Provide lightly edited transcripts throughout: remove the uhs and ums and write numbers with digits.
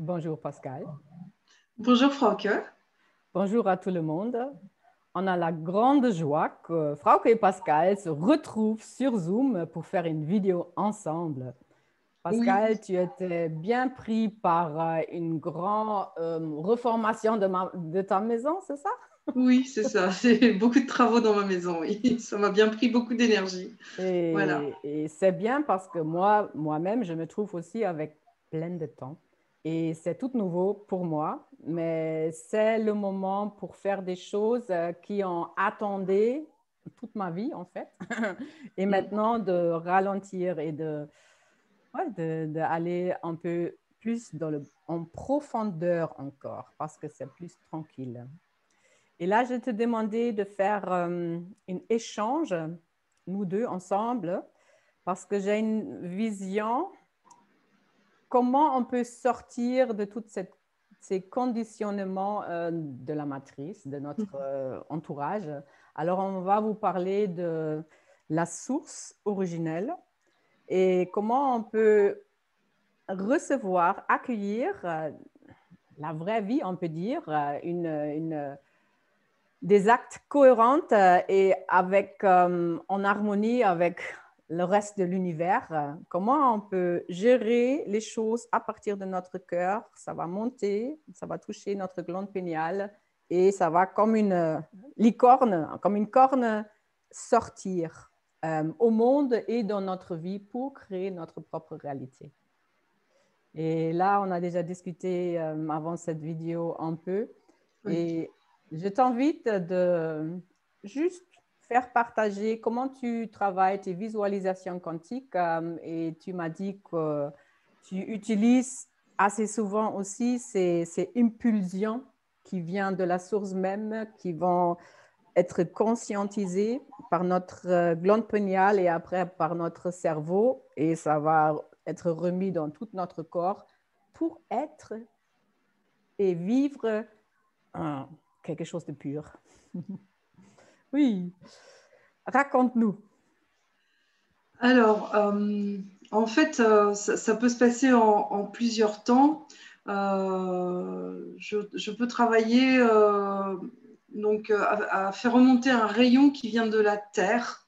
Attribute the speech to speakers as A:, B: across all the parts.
A: Bonjour Pascal.
B: Bonjour Frauke.
A: Bonjour à tout le monde. On a la grande joie que Frauke et Pascal se retrouvent sur Zoom pour faire une vidéo ensemble.
B: Oui,
A: Pascal, tu étais bien pris par une grande reformation de ta maison, c'est ça?
B: oui, c'est ça. C'est beaucoup de travaux dans ma maison, oui. Ça m'a bien pris beaucoup d'énergie. Voilà.
A: Et c'est bien parce que moi-même, je me trouve aussi avec plein de temps. Et c'est tout nouveau pour moi, mais c'est le moment pour faire des choses qui ont attendu toute ma vie, en fait. Et
B: Mm.
A: maintenant, de ralentir et d'aller un peu plus en profondeur encore, parce que c'est plus tranquille. Et là, je te demandais de faire un échange, nous deux ensemble, parce que j'ai une vision, comment on peut sortir de tous ces conditionnements de la matrice, de notre entourage. Alors, on va vous parler de la source originelle et comment on peut recevoir, accueillir la vraie vie, on peut dire, des actes cohérents et en harmonie avec le reste de l'univers. Comment on peut gérer les choses à partir de notre cœur? Ça va monter, ça va toucher notre glande péniale et ça va comme une licorne, comme une corne sortir au monde et dans notre vie pour créer notre propre réalité. Et là, on a déjà discuté avant cette vidéo un peu.
B: Oui.
A: Et je t'invite de juste faire partager comment tu travailles tes visualisations quantiques. Et tu m'as dit que tu utilises assez souvent aussi ces impulsions qui viennent de la source même, qui vont être conscientisées par notre glande péniale et après par notre cerveau. Et ça va être remis dans tout notre corps pour être et vivre quelque chose de pur. Oui, raconte-nous.
B: Alors, en fait, ça peut se passer en plusieurs temps. Je peux travailler donc à faire remonter un rayon qui vient de la terre,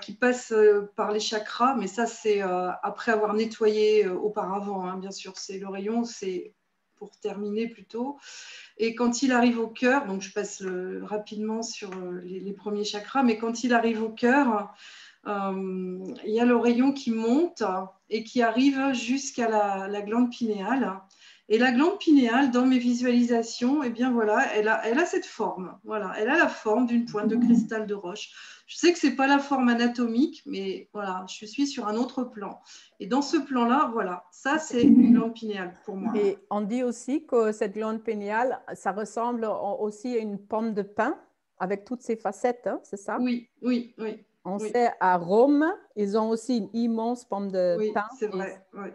B: qui passe par les chakras, mais ça c'est après avoir nettoyé auparavant, hein, bien sûr. C'est le rayon, c'est pour terminer plutôt. Et quand il arrive au cœur, donc je passe rapidement sur les premiers chakras, mais quand il arrive au cœur, il y a le rayon qui monte et qui arrive jusqu'à la glande pinéale. Et la glande pinéale, dans mes visualisations, eh bien voilà, elle a cette forme. Voilà, elle a la forme d'une pointe de cristal de roche. Je sais que c'est pas la forme anatomique, mais voilà, je suis sur un autre plan. Et dans ce plan-là, voilà, ça c'est une glande pinéale pour moi.
A: Et on dit aussi que cette glande péniale, ça ressemble aussi à une pomme de pin avec toutes ses facettes, hein, c'est ça?
B: Oui, oui, oui,
A: On
B: oui,
A: sait à Rome, ils ont aussi une immense pomme de
B: oui,
A: pin
B: c'est
A: et
B: vrai. Oui.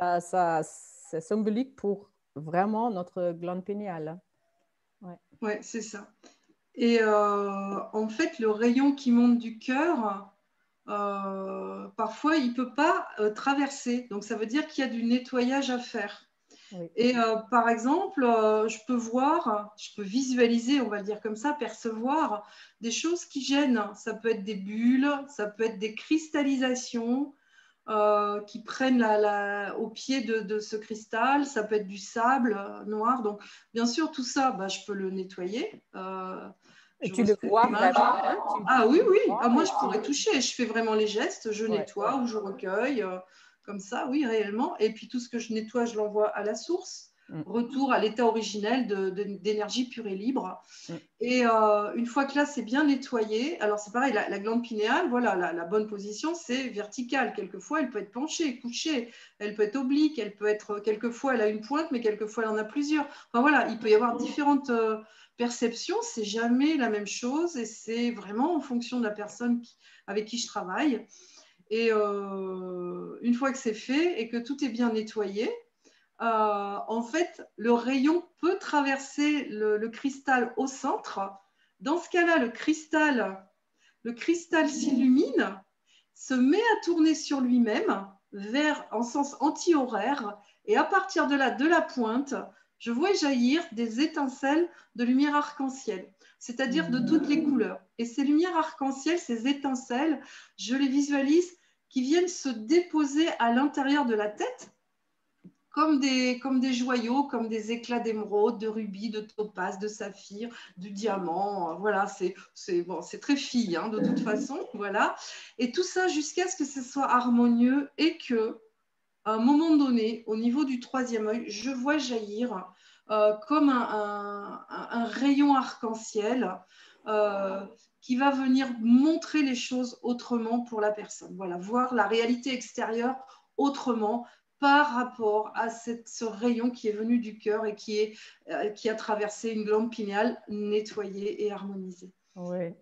A: c'est symbolique pour vraiment notre glande péniale. Ouais.
B: Ouais, c'est ça. Et en fait, le rayon qui monte du cœur, parfois, il ne peut pas traverser. Donc, ça veut dire qu'il y a du nettoyage à faire.
A: Oui.
B: Et par exemple, je peux visualiser, on va le dire comme ça, percevoir des choses qui gênent. Ça peut être des bulles, ça peut être des cristallisations qui prennent au pied de ce cristal. Ça peut être du sable noir. Donc, bien sûr, tout ça, bah, je peux le nettoyer.
A: Et
B: Je
A: tu le
B: reçois
A: vois
B: l'image.
A: vraiment, hein?
B: Ah oui,
A: Tu le
B: oui.
A: vois
B: Ah, moi,
A: et
B: je pourrais toucher. Je fais vraiment les gestes. Je
A: ouais.
B: nettoie ou je recueille. Comme ça, oui, réellement. Et puis, tout ce que je nettoie, je l'envoie à la source.
A: Mm,
B: Retour à l'état originel d'énergie pure et libre.
A: mm.
B: Et une fois que là, c'est bien nettoyé, alors c'est pareil, la glande pinéale, voilà, la bonne position, c'est verticale. Quelquefois, elle peut être penchée, couchée, elle peut être oblique, elle peut être, quelquefois, elle a une pointe, mais quelquefois, elle en a plusieurs. Enfin voilà, il peut y avoir différentes perceptions, c'est jamais la même chose et c'est vraiment en fonction de la personne avec qui je travaille. Et une fois que c'est fait et que tout est bien nettoyé, en fait, le rayon peut traverser le cristal au centre. Dans ce cas-là, le cristal s'illumine, se met à tourner sur lui-même. en sens anti-horaire. Et à partir de la pointe, je vois jaillir des étincelles de lumière arc-en-ciel, c'est-à-dire de toutes les couleurs. Et ces lumières arc-en-ciel, ces étincelles, je les visualise qui viennent se déposer à l'intérieur de la tête, comme des joyaux, comme des éclats d'émeraude, de rubis, de topaz, de saphir, du diamant. Voilà, c'est très fille, hein, de toute façon. Voilà. Et tout ça jusqu'à ce que ce soit harmonieux et que, à un moment donné, au niveau du troisième œil, je vois jaillir comme un rayon arc-en-ciel qui va venir montrer les choses autrement pour la personne. Voilà, voir la réalité extérieure autrement par rapport à ce rayon qui est venu du cœur et qui a traversé une glande pinéale nettoyée et harmonisée.
A: Oui,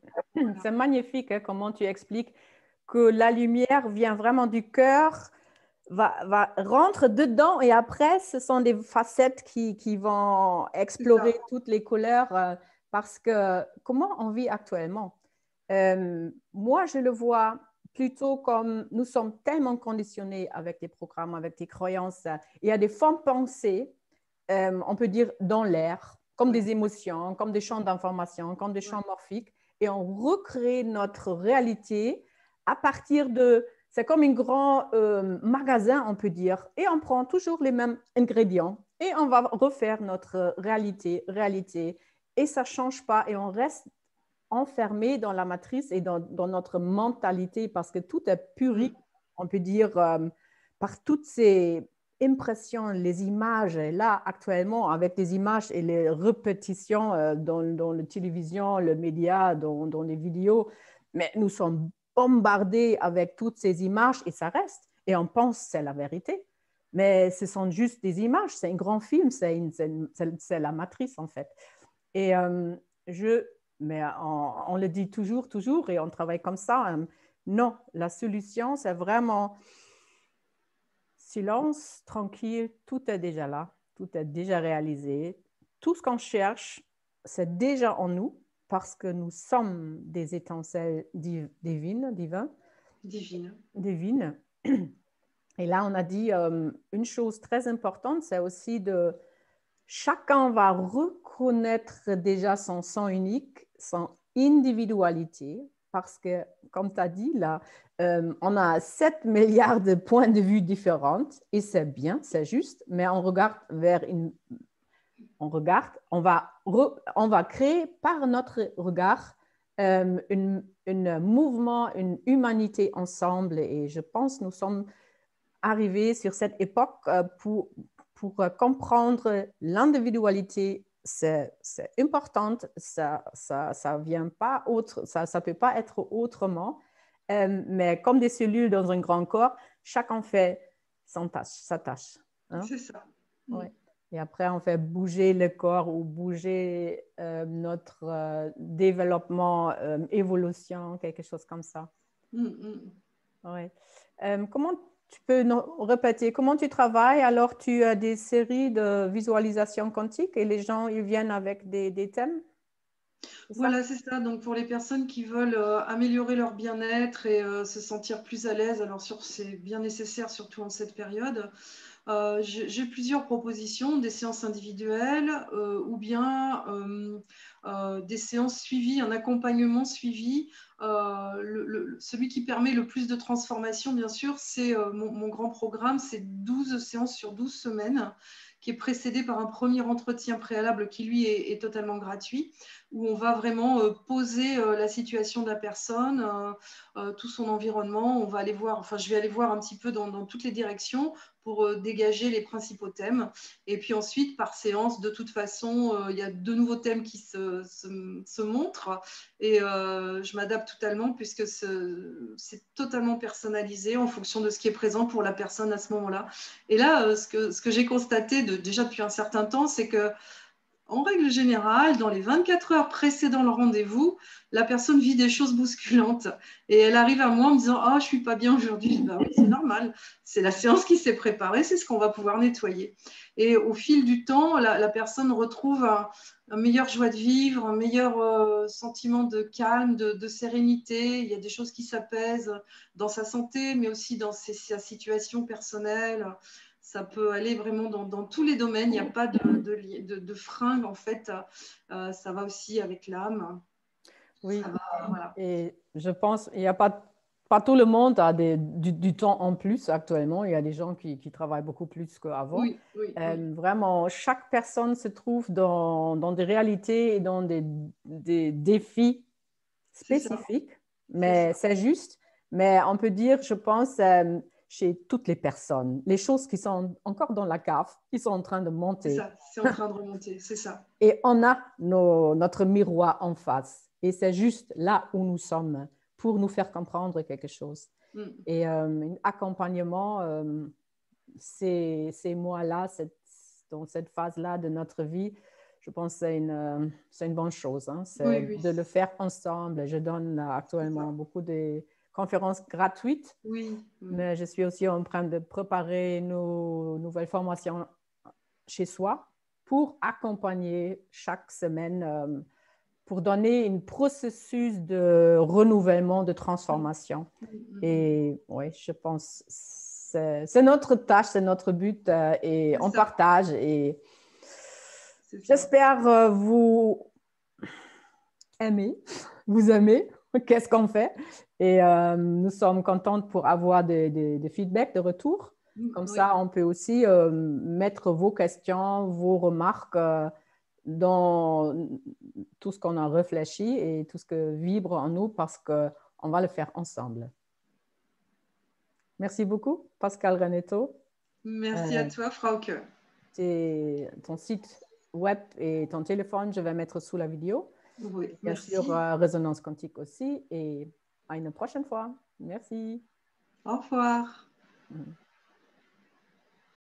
A: c'est magnifique hein, comment tu expliques que la lumière vient vraiment du cœur, rentre dedans et après, ce sont des facettes qui vont explorer toutes les couleurs parce que comment on vit actuellement? Moi, je le vois plutôt comme nous sommes tellement conditionnés avec des programmes, avec des croyances. Il y a des formes pensées, on peut dire, dans l'air, comme des émotions, comme des champs d'information, comme des champs morphiques, et on recrée notre réalité à partir de... C'est comme un grand magasin, on peut dire, et on prend toujours les mêmes ingrédients et on va refaire notre réalité, et ça ne change pas et on reste enfermé dans la matrice et dans notre mentalité parce que tout est puri, on peut dire, par toutes ces impressions, les images. Et là, actuellement, avec les images et les répétitions dans la télévision, le média, dans les vidéos, mais nous sommes bombardés avec toutes ces images et ça reste. Et on pense que c'est la vérité. Mais ce sont juste des images, c'est un grand film, c'est la matrice en fait. Et mais on le dit toujours, et on travaille comme ça. Non, la solution, c'est vraiment silence, tranquille, tout est déjà là, tout est déjà réalisé. Tout ce qu'on cherche, c'est déjà en nous parce que nous sommes des étincelles divines. Et là, on a dit une chose très importante, c'est aussi de chacun va reconnaître déjà son sang unique, son individualité, parce que, comme tu as dit, là, on a 7 milliards de points de vue différents, et c'est bien, c'est juste, mais on regarde vers on va créer par notre regard un mouvement, une humanité ensemble, et je pense que nous sommes arrivés sur cette époque pour comprendre l'individualité, c'est important, ça vient pas autre, ça peut pas être autrement, mais comme des cellules dans un grand corps, chacun fait sa tâche. Hein?
B: C'est ça.
A: Ouais. Et après, on fait bouger le corps ou bouger notre développement, évolution, quelque chose comme ça. Ouais. Comment tu peux nous répéter, comment tu travailles? Alors, tu as des séries de visualisation quantique et les gens, ils viennent avec des thèmes?
B: Voilà, c'est ça. Donc, pour les personnes qui veulent améliorer leur bien-être et se sentir plus à l'aise, alors c'est bien nécessaire, surtout en cette période. J'ai plusieurs propositions, des séances individuelles ou bien des séances suivies, un accompagnement suivi. Celui qui permet le plus de transformation, bien sûr, c'est mon grand programme, c'est 12 séances sur 12 semaines, qui est précédé par un premier entretien préalable qui, lui, est totalement gratuit, où on va vraiment poser la situation de la personne, tout son environnement. On va aller voir, enfin, je vais aller voir un petit peu dans toutes les directions pour dégager les principaux thèmes. Et puis ensuite, par séance, de toute façon, il y a de nouveaux thèmes qui se montrent. Et je m'adapte totalement puisque c'est totalement personnalisé en fonction de ce qui est présent pour la personne à ce moment-là. Et là, ce que j'ai constaté déjà depuis un certain temps, c'est que en règle générale, dans les 24 heures précédant le rendez-vous, la personne vit des choses bousculantes. Et elle arrive à moi en me disant « Ah, je ne suis pas bien aujourd'hui ». Je dis « Bah oui, c'est normal. C'est la séance qui s'est préparée, c'est ce qu'on va pouvoir nettoyer ». Et au fil du temps, la personne retrouve un meilleur joie de vivre, un meilleur sentiment de calme, de sérénité. Il y a des choses qui s'apaisent dans sa santé, mais aussi dans sa situation personnelle. Ça peut aller vraiment dans tous les domaines. Il n'y a pas de frein, en fait. Ça va aussi avec l'âme.
A: Oui,
B: Voilà.
A: et je pense qu'il n'y a pas tout le monde a du temps en plus actuellement. Il y a des gens qui travaillent beaucoup plus qu'avant.
B: Oui, oui, oui.
A: Vraiment, chaque personne se trouve dans des réalités et dans des défis
B: C'est ça.
A: spécifiques,
B: C'est
A: mais
B: ça.
A: c'est juste. Mais on peut dire, je pense, chez toutes les personnes, les choses qui sont encore dans la cave, qui sont en train de
B: C'est
A: monter.
B: ça. C'est en train de remonter. C'est ça.
A: Et on a notre miroir en face. Et c'est juste là où nous sommes pour nous faire comprendre quelque chose.
B: Mm.
A: Et un accompagnement, ces mois-là, dans cette phase-là de notre vie, je pense que c'est une bonne chose. Hein. C'est
B: Oui, oui.
A: de le faire ensemble. Je donne actuellement beaucoup de conférences gratuites,
B: Oui, oui.
A: mais je suis aussi en train de préparer nos nouvelles formations chez soi pour accompagner chaque semaine, pour donner un processus de renouvellement, de transformation. Et oui, je pense c'est notre tâche, c'est notre but et on partage. Et j'espère vous aimez qu'est-ce qu'on fait. Et nous sommes contentes pour avoir des feedbacks, des retours. Comme ça, on peut aussi mettre vos questions, vos remarques dans tout ce qu'on a réfléchi et tout ce que vibre en nous parce qu'on va le faire ensemble. Merci beaucoup, Pascal Reneto.
B: Merci à toi, Frauke.
A: Ton site web et ton téléphone, je vais mettre sous la vidéo.
B: Oui,
A: Bien
B: merci.
A: sûr, Résonance quantique aussi. Et à une prochaine fois. Merci.
B: Au revoir.